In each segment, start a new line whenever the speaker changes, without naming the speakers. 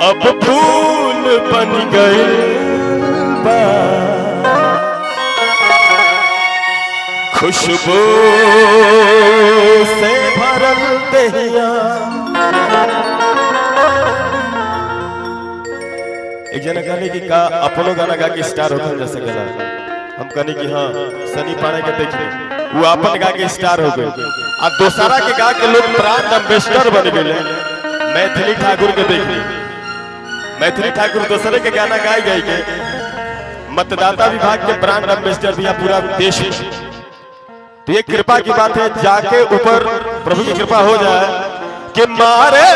अब फूल बन गए खुशबू से भरल दहिया। एक जना कहने की का अपनो गाना गा के स्टार होकर जैसे गला हम कहने की हाँ सनी पाड़े के देखिए वो अपन गा के स्टार हो गए और दोसरा के गा के लोग ब्रांड एम्बेसडर बन गए। मैथिली ठाकुर के देखिए मैथिली ठाकुर दूसरे के गाना गाई गई के मतदाता विभाग के ब्रांड एम्बेसडर भी पूरा देश में। तो ये कृपा की बात है जाके ऊपर प्रभु की कृपा हो जाए कि मारे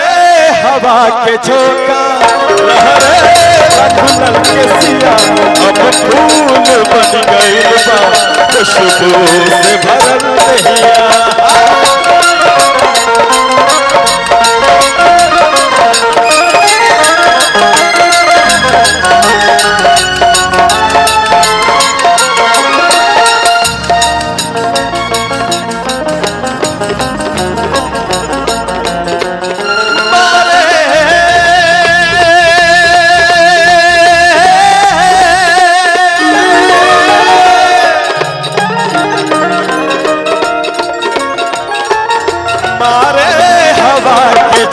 हवा के झोंका लहरे दुल्हन के सिया अब फूल बन गई खुशबू से भरल दहिया।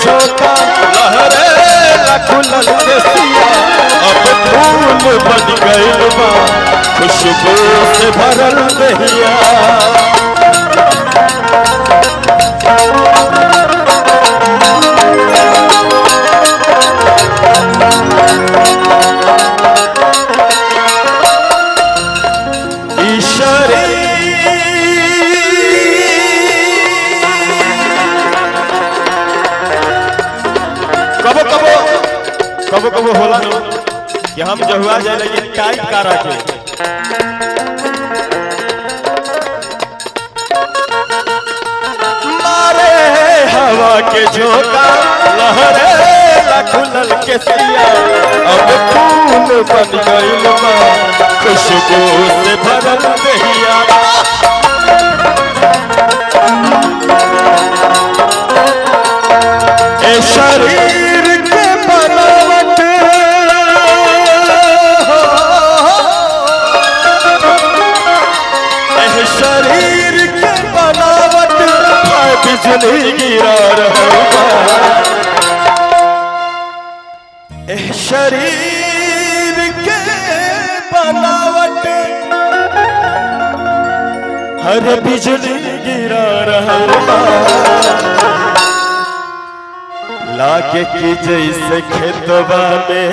झोंका लहरे दुल्हन के सिया अब फूल बन गइल बा खुशबू से भरल दहिया। कबो कबो होला नो कि हम जहुआ जाए लेकिन टाइट का रखे मारे हवा के झोंका लहरे दुल्हन के सिया अब फूल बन गइल बा खुशबू से भरल दहिया। ए शरीर के बनावट शरीर के बनावट बिजली गिरा रहा शरीर के बनावट हर बिजली गिरा रहा लागे की जैसे खेतवा में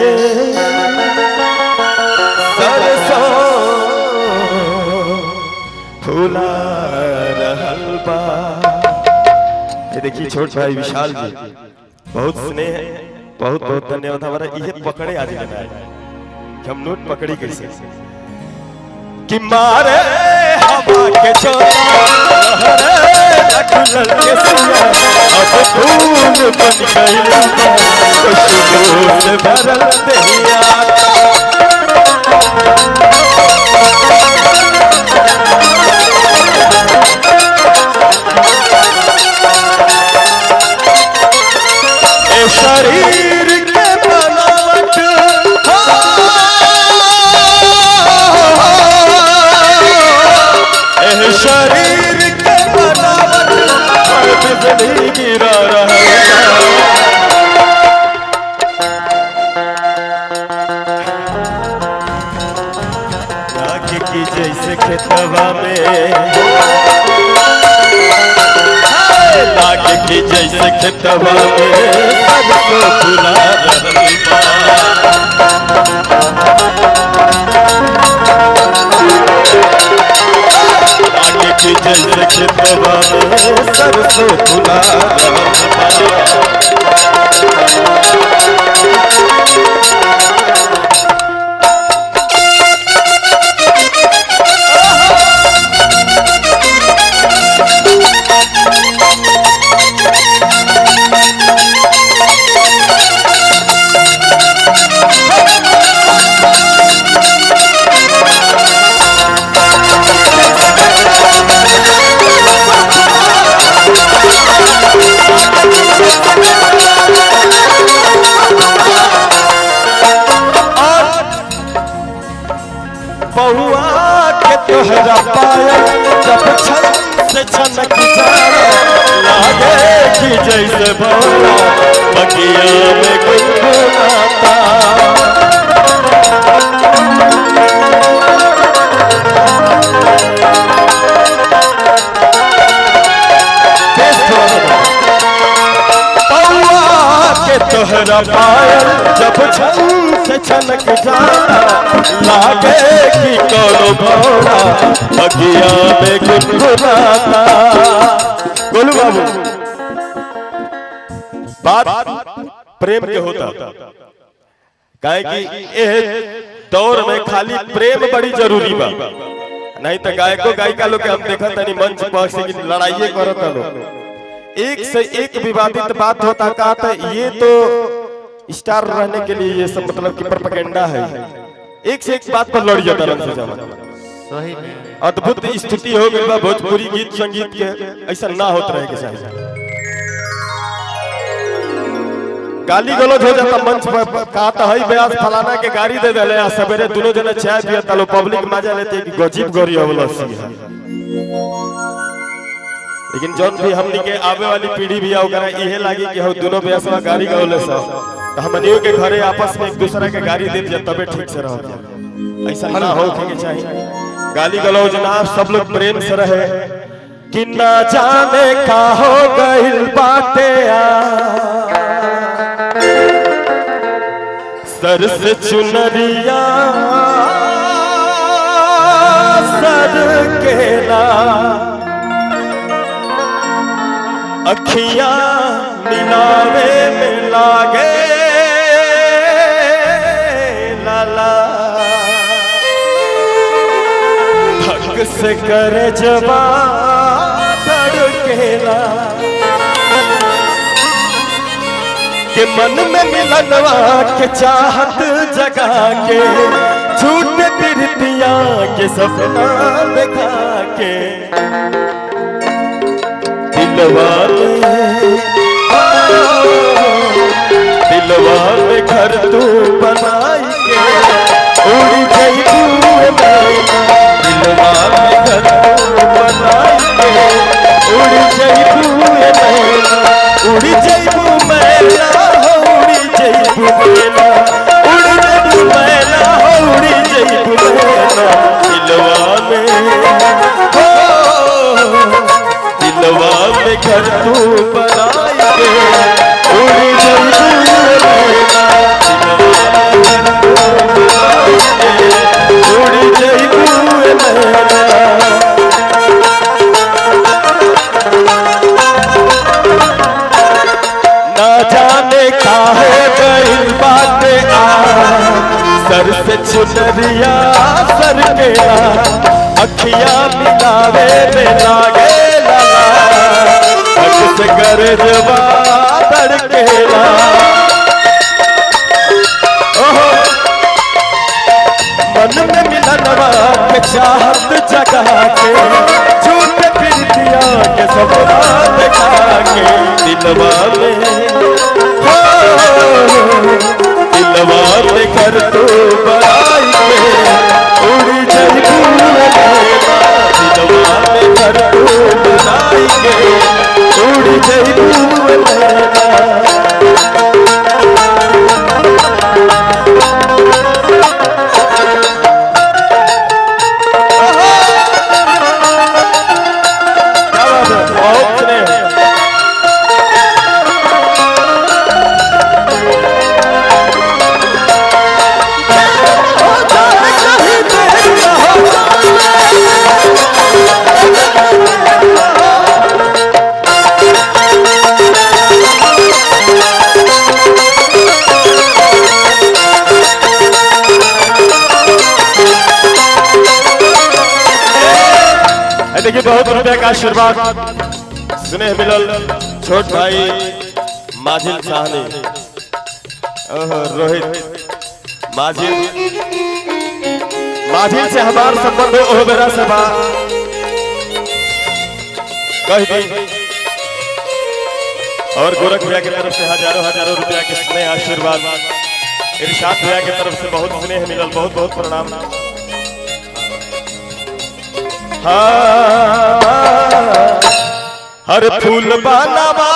सरसों फूला रहल बा। ये देखिए छोट भाई विशाल जी बहुत स्नेह बहुत बहुत धन्यवाद। हमारा ये पकड़े आज लेना है कि हम नोट पकड़ी कैसे कि मारे हवा के झोंका लहरे दुल्हन के सिया अब फूल बन गइल बा खुशबू से भरल दहिया। शरीर के बनावट शरीर के बनावट बिजली गिरा रहा की जैसे खेतवा में लागे की जैसे खेतवा में सबको फुला रहल लागे की जैसे खेतवा में सरसों फुला रहल पौआ के तोहरा पायल जब छन से छनक जाला लागे कि जैसे भौरा बगिया में गुनगुनाता। तोहरा पायल जब छन से छनक जाला लागे कि कोनो भौरा बगिया में गुनगुनाता। गोलू बाबू बात प्रेम के होता काहे कि एह दौर में खाली प्रेम बड़ी जरूरी बा, नहीं तो गायको गायिका लोग के हम देखा तनी मंच पर से लड़ाइए करता लोग, एक से एक विवादित बात होता। कहा था ये तो स्टार रहने के लिए ये सब मतलब कि प्रोपेगेंडा है, एक से एक बात पर लड़ जाता रंग से सही में। अद्भुत स्थिति हो गई बा भोजपुरी गीत संगीत के, ऐसा ना होता रहे के साथ गाली गलौज हो जाता मंच पर। कहा था हई ब्याज फलाना के गाड़ी दे देले आ सवेरे दोनों जने चाय पियता लो, पब्लिक मजा लेते कि गजीब गौरी होवला सी है। लेकिन जौन भी हमनी के आवे वाली पीढ़ी भी ओकरा इहे लागी कि हम दोनों बेसवा गाड़ी गौले सा तो हमनियो के घरे आपस में एक दूसरे के गाड़ी दे दिया तबे ठीक से रह। ऐसा ना हो के चाहिए, गाली गलौज ना, सब लोग प्रेम से रहे। कि ना जाने का हो गइल बाटे सर से चुनरिया सर केला अखियां मिलावे में लागे लाला हक से करे जवा धड़केला के मन में मिलनवा के चाहत जगा के झूठ प्रीतिया के सपना दिखा के दिलवा में घर तू बनाई के उड़ी जइबू मैना, दिलवा में घर तू बनाई के उड़ी जइबू मैना, उड़ी जइबू मैना हो उड़ी जइबू मैना, उड़ी जइबू मैना हो उड़ी जइबू मैना। दिलवा में घर तू बनाई के उड़ी जइबू मैना, उड़ी जइबू मैना। ना जाने काहे गइल बाटे सर से चुनरिया सर केला अखियां मिलावे में लागे लाला हक से कर जवा धड़केला। ओहो मन में मिलनवा के चाहत जगा के झूठ प्रीतिया के सपना दिखा के दिलवा में घर तू बनाई के उड़ी जइबू मैना, दिलवा में घर तू बनाई के उड़ी जइबू मैना। देखिए बहुत रुपया का आशीर्वाद स्नेह मिलल छोट भाई माजिल साहनी रोहित माजिल से हमार संबंध ओह बेरा से बा कह दी। और गोरख भैया की तरफ से हजारों हजारों रुपया के स्नेह आशीर्वाद, इरशाद भैया की तरफ से बहुत स्नेह मिलल, बहुत बहुत प्रणाम। हर फूल बनावा